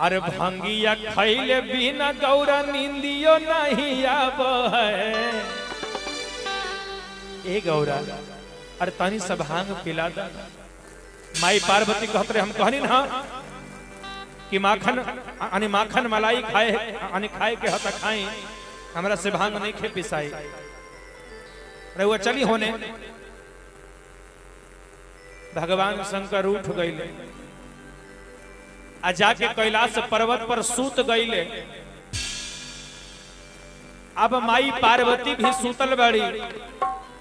अरे भंगिया खैले बिना गौरा नींदियो नहीं आब है। ए गौरा अरे तनी सब भांग पिला दा। माई पार्वती कहत रहे हम कहनी ना कि माखन मलाई खाए के हता खाई हमरा से भांग नहीं खे पिसाई रे वो चली होने। भगवान शंकर उठ गईले आ जाके कैलाश पर्वत पर सूत गईले। अब माई पार्वती भी सूतल बड़ी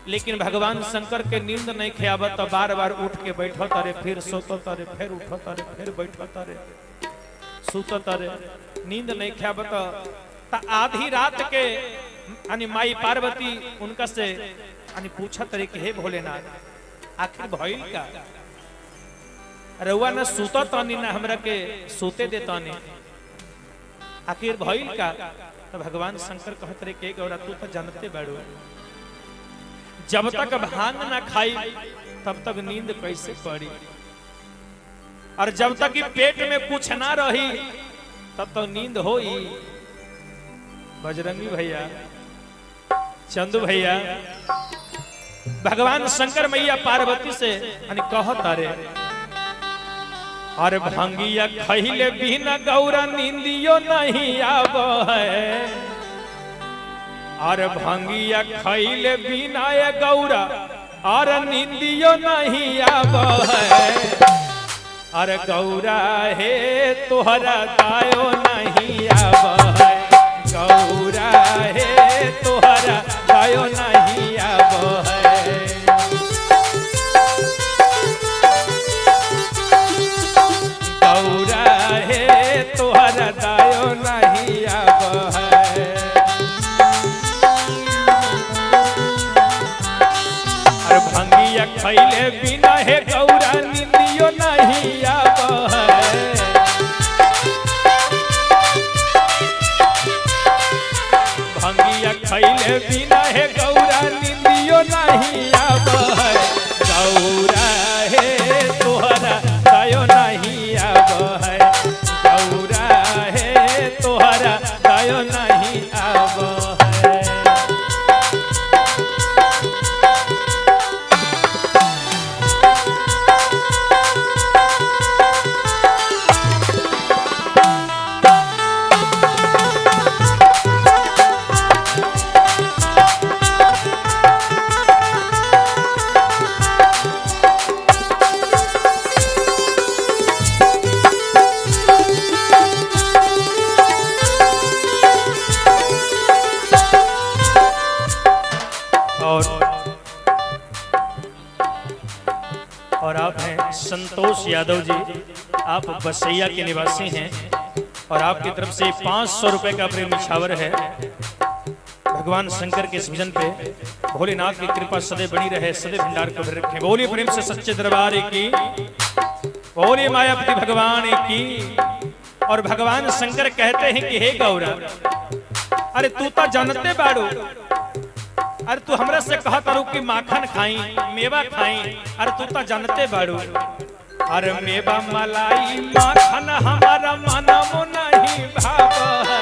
लेकिन भगवान शंकर के नींद नहीं खेआवत तो बार बार उठ के बैठो तारे फिर सोतो तारे फिर उठो तारे फिर बैठो तारे सूतो तारे नींद नहीं खेआवत। आधी रात के माई पार्वती उनका से पूछा तरे कि हे भोलेनाथ आखिर भइल का रउआ न सूता तानी ना हमरा के सोते देतानी आखिर भइल का। तो भगवान शंकर कहत रहे के गौरा तू तो जानते बाड़ू जब तक भांग ना खाई तब तक नींद कैसे पड़ी और जब तक पेट में कुछ ना रही तब तक नींद होई। बजरंगी भैया चंदू भैया भगवान शंकर मैया पार्वती से कहत अरे और भंगिया खैले बिना गौरा नींदियो नहीं आब है। और भंगिया खैले बिना गौरा और नींदियो नहीं आब है। और गौरा हे तोहरा दायो नहीं आब है। गौरा हे तोहरा दायो नहीं आब है। गौरा हे तोहरा दायो नहीं आब है। और भंगिया खैले बिना हे गौरा नींदियो नहीं आब है। भंगिया खैले बिना हे गौरा नींदियो नहीं आब है। गौरा हे तोहरा दायो नहीं आब है। गौरा हे तोहरा दायो नहीं आब है। और आप हैं संतोष यादव जी, आप बसैया के निवासी हैं और आपकी तरफ से 500 रुपए का प्रेम निछावर है। भगवान शंकर के इस भजन पे भोलेनाथ की कृपा सदैव बनी रहे, सदैव भंडार को भर रखे। बोलिए प्रेम से सच्चे दरबार की, बोलिए मायापति भगवान की। और भगवान शंकर कहते हैं कि हे गौरा अरे तू तो जानते बाड़ू अरे तू हमरा से कहा तारू कि माखन खाई मेवा खाई अरे तू तो जानते बाड़ू अरे मेवा मलाई माखन हमारा मनमो नहीं भाव है।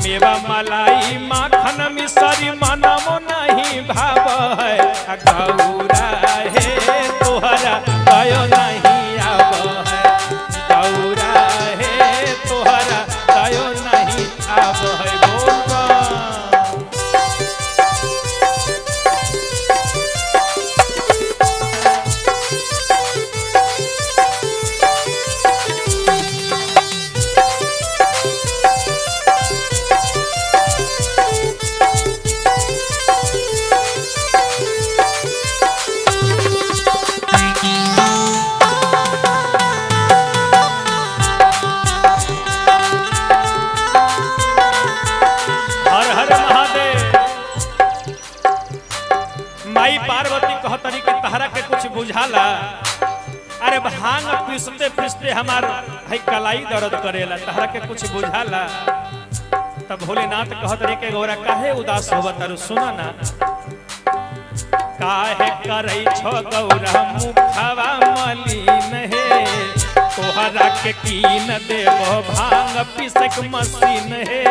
मेवा मलाई माखन मिसरी मनमो नहीं भाव है। गौरा हे तोहरा दायो नहीं आब है। गौरा हे तोहरा दायो नहीं आब है। माई पार्वती कहतरी के तहरा के कुछ बुझाला अरे भांग पीसते पीसते हमार है कलाई दर्द करेला तहरा के कुछ बुझाला। तब भोलेनाथ कहत रहे के गौरा काहे उदास होबत तारू सुना ना काहे करे छो गौरा मुखवा मलिन हे तोहरा के कीन देबो भांग पिसक मशीन हे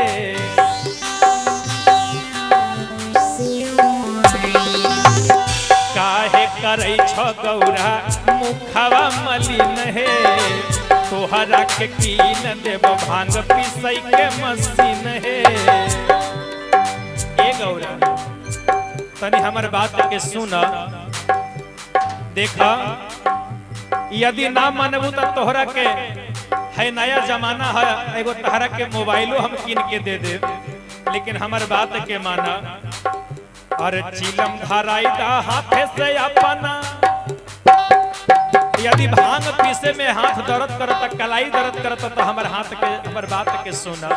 काहे करे छो गौरा मुखवा मलिन हे तोहरा के कीन देबो भांग पिसै के मशीन हे ए गौरा तनी हमर बात के सुन देखा यदि ना मानबू तो तोहरा के है नया जमाना है एगो तोहरा के मोबाइलो हम कीन के दे दे लेकिन हमर बात के माना और चिलम धराई दा हाथे से अपना यदि भांग पीसे में हाथ दर्द करता कलाई दर्द करता तो हमर हाथ के हमर बात के सुना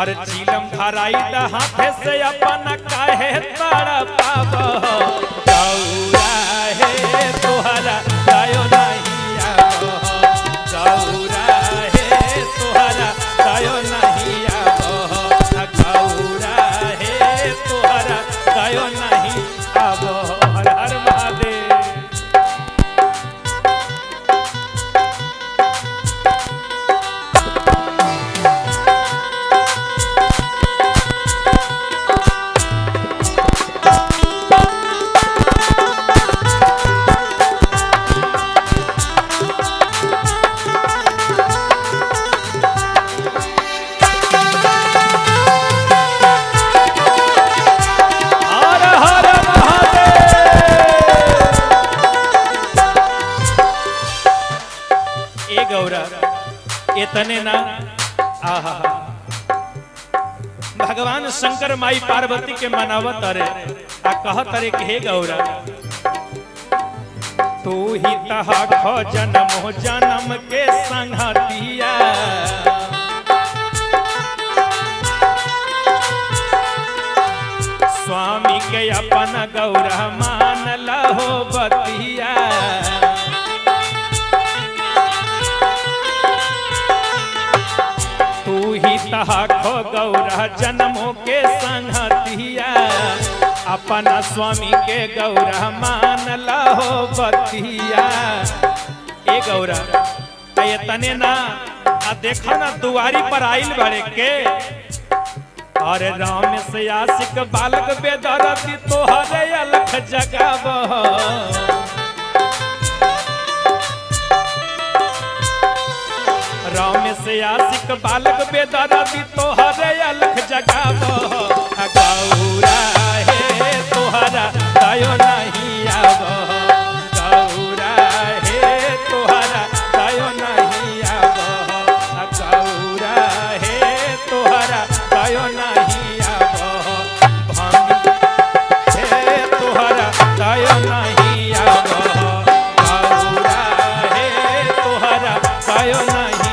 और चिलम धराई दा हाथे से अपना काहे तारा पाबो गौरा हे तोहरा दायो नहीं आबो गौरा हे तोहरा दायो नहीं आबो गौरा हे तोहरा दायो नहीं आबो हर हर महादेव इतने ना आहा भगवान शंकर माई पार्वती के मनावत अरे आ कहत अरे कि हे गौरा तू ही तहा खो जन्म हो जन्म के संगतिया स्वामी के अपन गौरा मान लहो बतिया तहा खो गौरा जन्मों के संगतिया अपना स्वामी के गौरा मान लहो बतिया ए गौरा ये तने ना आ देखो ना दुआरी पर आइल बड़े के और राम से आशिक बालक बेदरती तोहरे अलख जगाबो राम से आशिक बालक बेदरती तोहरे अलख जगाबो गौरा हे तोहरा दायो नहीं आबो गौरा हे तोहरा दायो नहीं आबो गौरा हे तोहरा दायो नहीं आबो भांगी हे तोहरा दायो नहीं आबो गौरा हे तोहरा दायो नहीं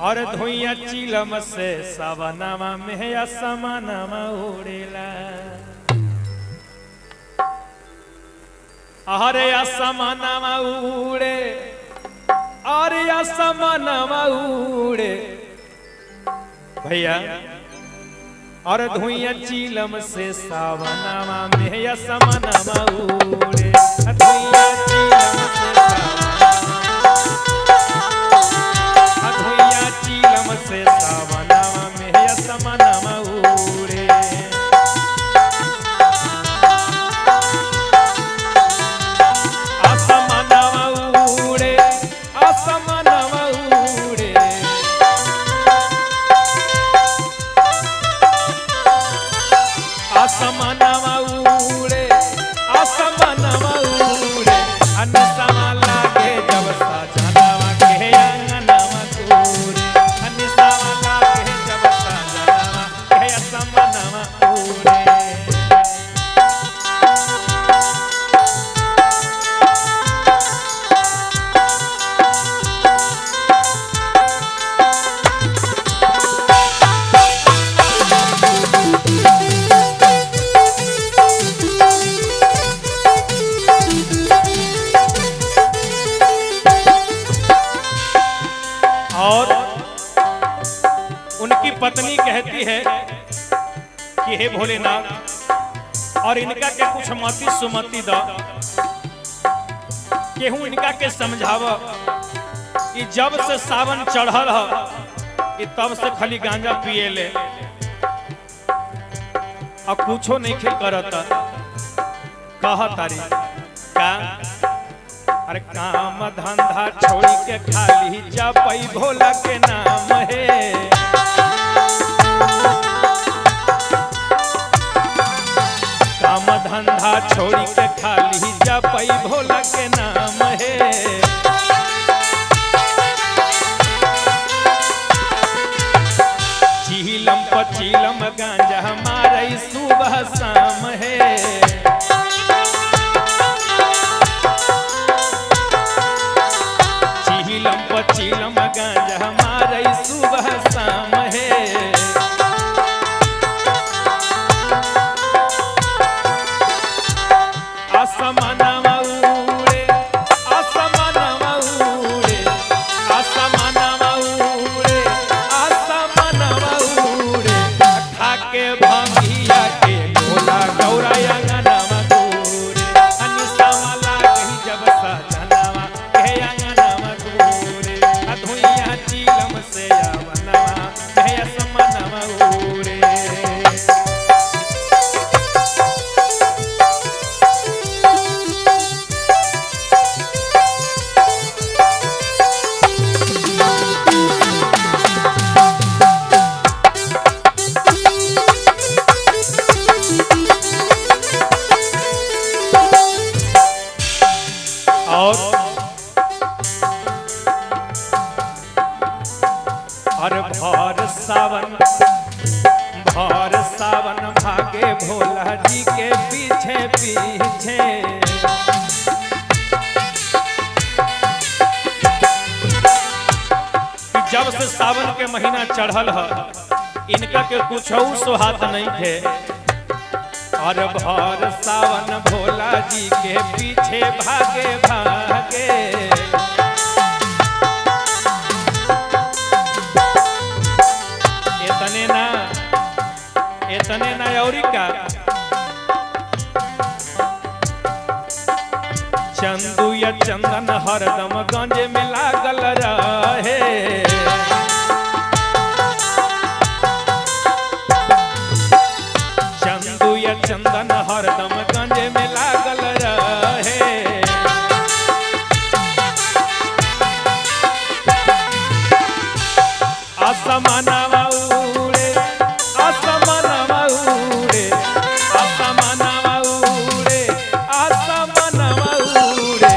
और धुइया चिलम से सवनमा में असमानमा उड़ेला अरे असमानमा उड़े अरे असमानमा उड़े भैया और धुइया चिलम से सवनमा में असमानमा उड़े धुइया चिलम से सावनावा में असमानमा उड़े असमानमा उड़े असमानमा उड़े असमानमा उड़े असमानमा उड़े उनकी पत्नी कहती है कि हे भोलेनाथ और इनका के कुछ मति सुमति दो, केहू इनका के समझाव कि जब से सावन चढ़ल ह तब से खाली गांजा पिए ले और कुछो नहीं खे करता। कह तारी का अरे काम धंधा छोड़ी के खाली जपई भोला के नाम है। काम धंधा छोड़ी के खाली जपई भोला के नाम है। चीलम पचीलम गांजा हमारे सुबह शाम है। चीलम पचीलम गांजा हमारे सुबह शाम है। आसमानवा उड़े आसमानवा उड़े आसमानवा उड़े आसमानवा उड़े खाके भंगिया के भोला गौरा अंगनावा गोरे अनिसावा लागी जब सजनावा के अंगनावा गोरे अधुइया चीलम से आवनवा के आसमानवा उड़े। और भर सावन भागे भोला जी के पीछे पीछे। जब से सावन के महीना चढ़ल है इनका के कुछ सुहात नहीं थे। और भर सावन भोला जी के पीछे भागे भागे। इतने ना औरी का चंदू या चंदन हरदम गंजे में लागल रहे। चंदू या चंदन हरदम गंजे में लागल रहे। आसमानवा उड़े आसमानवा उड़े आसमानवा उड़े आसमानवा उड़े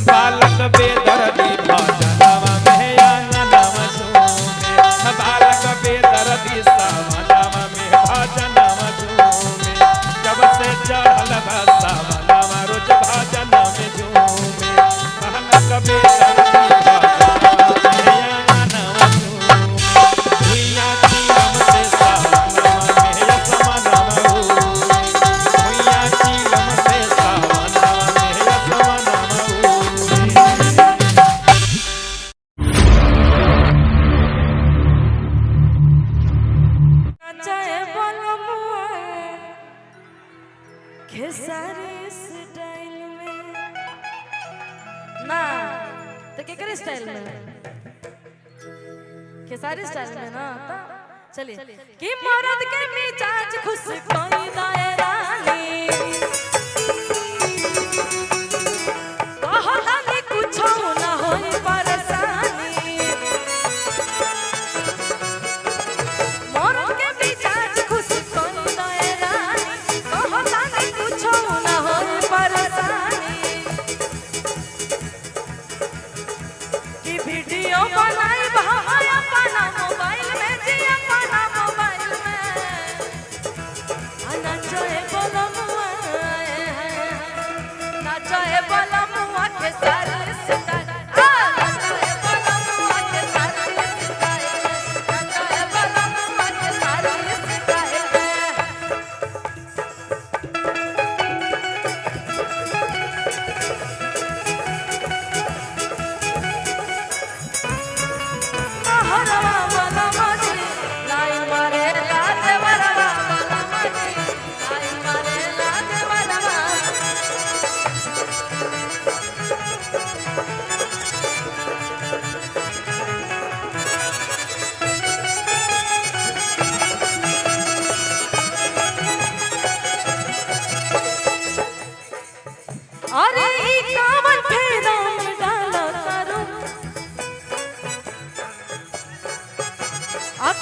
बालक बेदर्दी भजनवा में आंगनवा झूमे। बालक बेदर्दी सावनवा में भजनवा झूमे। जब से चढ़ल बा सावनवा रोज भजन में झूमे। बालक बेदर्दी खेसारी स्टाइल में ना तो केकरे स्टाइल में खेसारी स्टाइल में ना चलिए कि मर्द के मिजाज खुश कोई दायरानी कहला में कुछ ना होई परेशानी। मर्द के मिजाज खुश कोई दायरानी कहला में कुछ ना होई परेशानी। कि वीडियो बनाई भाई अपना मोबाइल में जी अपना मोबाइल में। अनचोए बोलो मुआ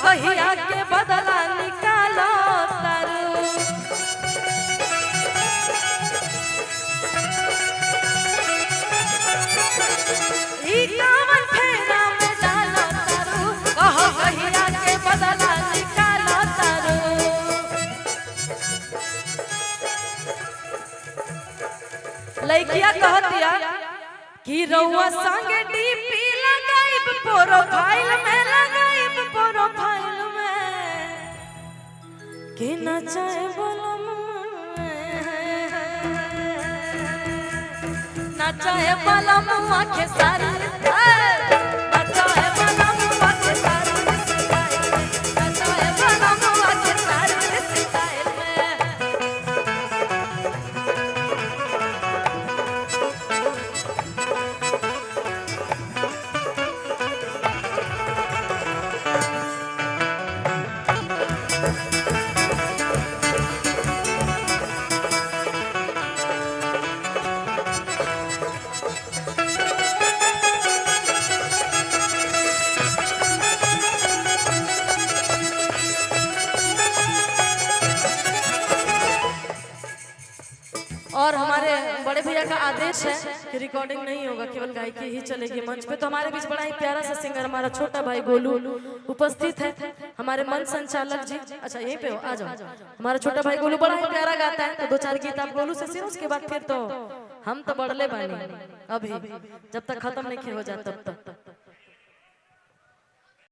कहिया के बदला निकालो तारू ई कामन फेरा में डालो तारू कहो कहिया के बदला निकालो तारू लइकिया कहतिया कि रउआ संगे डीपी लगाइब प्रोफाइल में कि नचाए बोलम नचाए बोलम आंखें सारी नचाए बोलम आंखें सारी नचाए बोलम आंखें सारी स्टाइल में और हमारे बड़े भैया का आदेश है कि रिकॉर्डिंग नहीं होगा, केवल गायकी ही चलेगी मंच पे। तो हमारे बीच बड़ा ही प्यारा सा सिंगर हमारा छोटा भाई गोलू उपस्थित है, हमारे मंच संचालक जी। अच्छा यहीं पे हो, आ जाओ। हमारा छोटा भाई गोलू बड़ा ही प्यारा गाता है, तो 2-4 गीत आप गोलू से सुनो, उसके बाद फिर तो हम तो बढ़ले बानी अभी, जब तक खत्म नहीं हो जाए तब तक।